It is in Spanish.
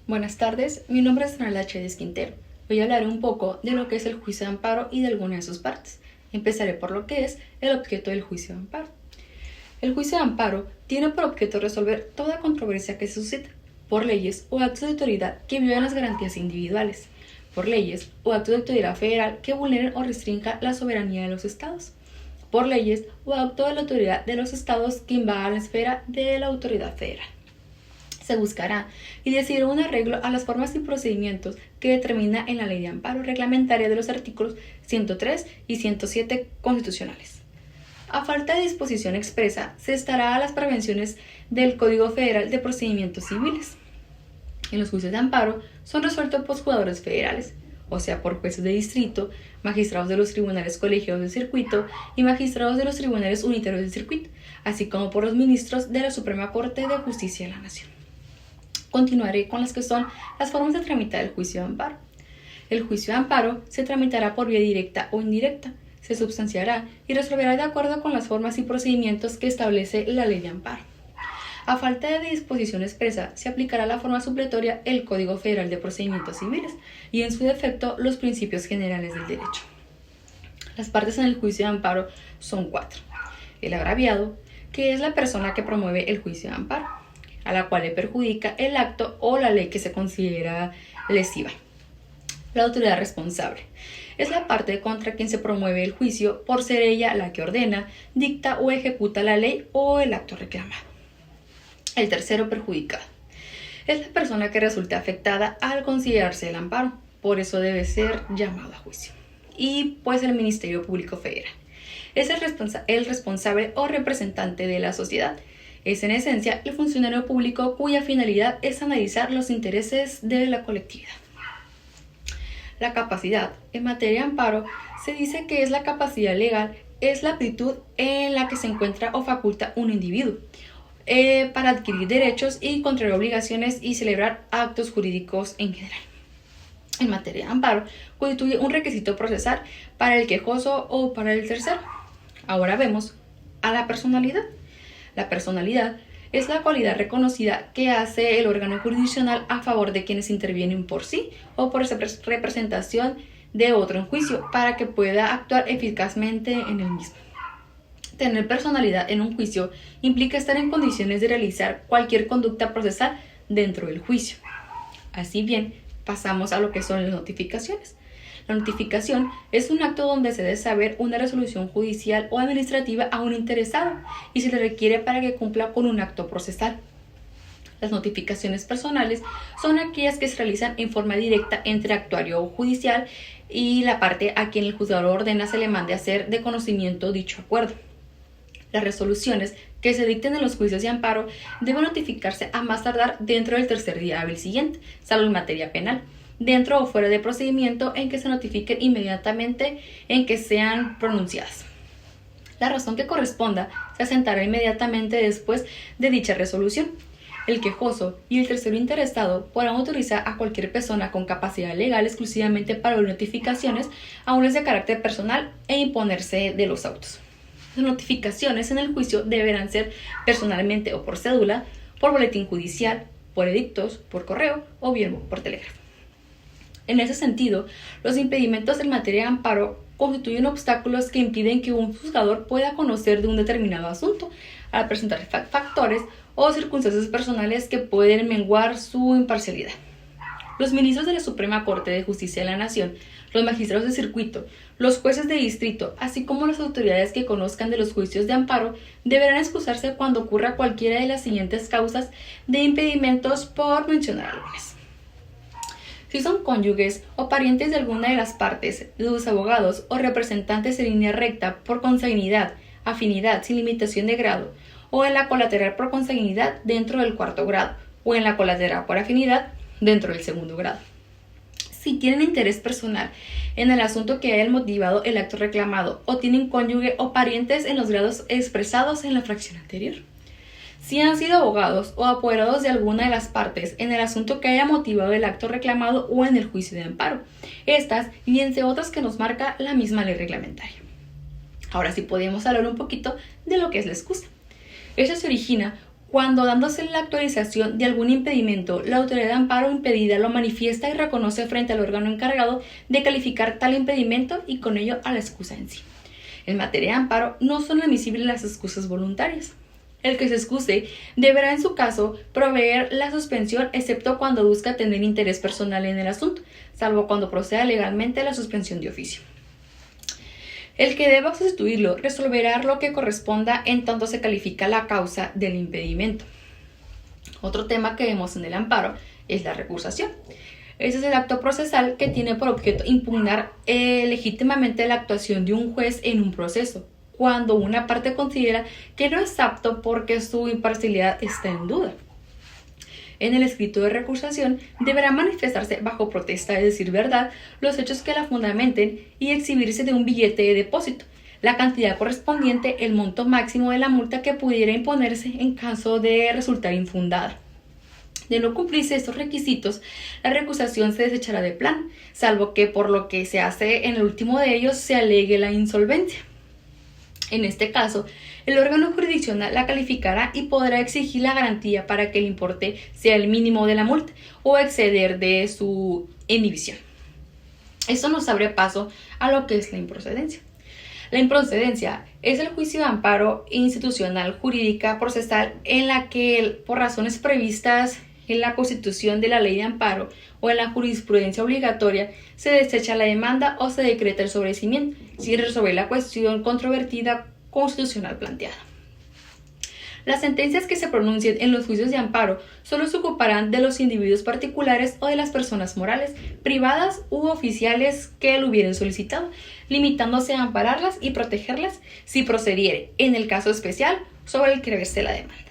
Buenas tardes, mi nombre es Nala Chédez Quintero. Hoy hablaré un poco de lo que es el juicio de amparo y de algunas de sus partes. Empezaré por lo que es el objeto del juicio de amparo. El juicio de amparo tiene por objeto resolver toda controversia que se suscita por leyes o actos de autoridad que violen las garantías individuales, por leyes o actos de autoridad federal que vulneren o restrinjan la soberanía de los estados, por leyes o actos de la autoridad de los estados que invadan la esfera de la autoridad federal. Se buscará y decidirá un arreglo a las formas y procedimientos que determina en la Ley de Amparo Reglamentaria de los artículos 103 y 107 constitucionales. A falta de disposición expresa, se estará a las prevenciones del Código Federal de Procedimientos Civiles. En los juicios de amparo son resueltos por juzgadores federales, o sea, por jueces de distrito, magistrados de los tribunales colegiados del circuito y magistrados de los tribunales unitarios del circuito, así como por los ministros de la Suprema Corte de Justicia de la Nación. Continuaré con las que son las formas de tramitar el juicio de amparo. El juicio de amparo se tramitará por vía directa o indirecta, se substanciará y resolverá de acuerdo con las formas y procedimientos que establece la Ley de Amparo. A falta de disposición expresa, se aplicará la forma supletoria el Código Federal de Procedimientos Civiles y en su defecto los principios generales del derecho. Las partes en el juicio de amparo son 4. El agraviado, que es la persona que promueve el juicio de amparo, a la cual le perjudica el acto o la ley que se considera lesiva. La autoridad responsable es la parte contra quien se promueve el juicio por ser ella la que ordena, dicta o ejecuta la ley o el acto reclamado. El tercero perjudicado es la persona que resulta afectada al considerarse el amparo, por eso debe ser llamado a juicio. Y pues el Ministerio Público Federal es el responsable o representante de la sociedad. Es en esencia el funcionario público cuya finalidad es analizar los intereses de la colectividad. La capacidad en materia de amparo se dice que es la capacidad legal, es la aptitud en la que se encuentra o faculta un individuo para adquirir derechos y contraer obligaciones y celebrar actos jurídicos en general. En materia de amparo constituye un requisito procesal para el quejoso o para el tercero. Ahora vemos a la personalidad. La personalidad es la cualidad reconocida que hace el órgano jurisdiccional a favor de quienes intervienen por sí o por representación de otro en juicio para que pueda actuar eficazmente en el mismo. Tener personalidad en un juicio implica estar en condiciones de realizar cualquier conducta procesal dentro del juicio. Así bien, pasamos a lo que son las notificaciones. La notificación es un acto donde se debe saber una resolución judicial o administrativa a un interesado y se le requiere para que cumpla con un acto procesal. Las notificaciones personales son aquellas que se realizan en forma directa entre actuario judicial y la parte a quien el juzgador ordena se le mande hacer de conocimiento dicho acuerdo. Las resoluciones que se dicten en los juicios de amparo deben notificarse a más tardar dentro del tercer día hábil siguiente, salvo en materia penal, dentro o fuera de procedimiento en que se notifiquen inmediatamente en que sean pronunciadas. La razón que corresponda se asentará inmediatamente después de dicha resolución. El quejoso y el tercero interesado podrán autorizar a cualquier persona con capacidad legal exclusivamente para notificaciones, aun es de carácter personal, e imponerse de los autos. Las notificaciones en el juicio deberán ser personalmente o por cédula, por boletín judicial, por edictos, por correo o bien por telégrafo. En ese sentido, los impedimentos en materia de amparo constituyen obstáculos que impiden que un juzgador pueda conocer de un determinado asunto al presentar factores o circunstancias personales que pueden menguar su imparcialidad. Los ministros de la Suprema Corte de Justicia de la Nación, los magistrados de circuito, los jueces de distrito, así como las autoridades que conozcan de los juicios de amparo, deberán excusarse cuando ocurra cualquiera de las siguientes causas de impedimentos, por mencionar algunas. Si son cónyuges o parientes de alguna de las partes, de sus abogados o representantes en línea recta por consanguinidad, afinidad sin limitación de grado, o en la colateral por consanguinidad dentro del cuarto grado, o en la colateral por afinidad dentro del segundo grado. Si tienen interés personal en el asunto que haya motivado el acto reclamado, o tienen cónyuge o parientes en los grados expresados en la fracción anterior. Si han sido abogados o apoderados de alguna de las partes en el asunto que haya motivado el acto reclamado o en el juicio de amparo. Estas y entre otras que nos marca la misma ley reglamentaria. Ahora sí podemos hablar un poquito de lo que es la excusa. Esta se origina Cuando dándose la actualización de algún impedimento, la autoridad de amparo impedida lo manifiesta y reconoce frente al órgano encargado de calificar tal impedimento y con ello a la excusa en sí. En materia de amparo no son admisibles las excusas voluntarias. El que se excuse deberá en su caso proveer la suspensión excepto cuando busca tener interés personal en el asunto, salvo cuando proceda legalmente la suspensión de oficio. El que deba sustituirlo resolverá lo que corresponda en tanto se califica la causa del impedimento. Otro tema que vemos en el amparo es la recusación. Ese es el acto procesal que tiene por objeto impugnar legítimamente la actuación de un juez en un proceso, cuando una parte considera que no es apto porque su imparcialidad está en duda. En el escrito de recusación deberá manifestarse bajo protesta de decir verdad los hechos que la fundamenten y exhibirse de un billete de depósito, la cantidad correspondiente, el monto máximo de la multa que pudiera imponerse en caso de resultar infundada. De no cumplirse estos requisitos, la recusación se desechará de plan, salvo que por lo que se hace en el último de ellos se alegue la insolvencia. En este caso, el órgano jurisdiccional la calificará y podrá exigir la garantía para que el importe sea el mínimo de la multa o exceder de su inhibición. Esto nos abre paso a lo que es la improcedencia. La improcedencia es el juicio de amparo institucional, jurídica, procesal en la que, por razones previstas en la Constitución de la Ley de Amparo o en la jurisprudencia obligatoria, se desecha la demanda o se decreta el sobreseimiento, sin resolver la cuestión controvertida constitucional planteada. Las sentencias que se pronuncien en los juicios de amparo solo se ocuparán de los individuos particulares o de las personas morales, privadas u oficiales que lo hubieran solicitado, limitándose a ampararlas y protegerlas si procediere, en el caso especial, sobre el que verse la demanda.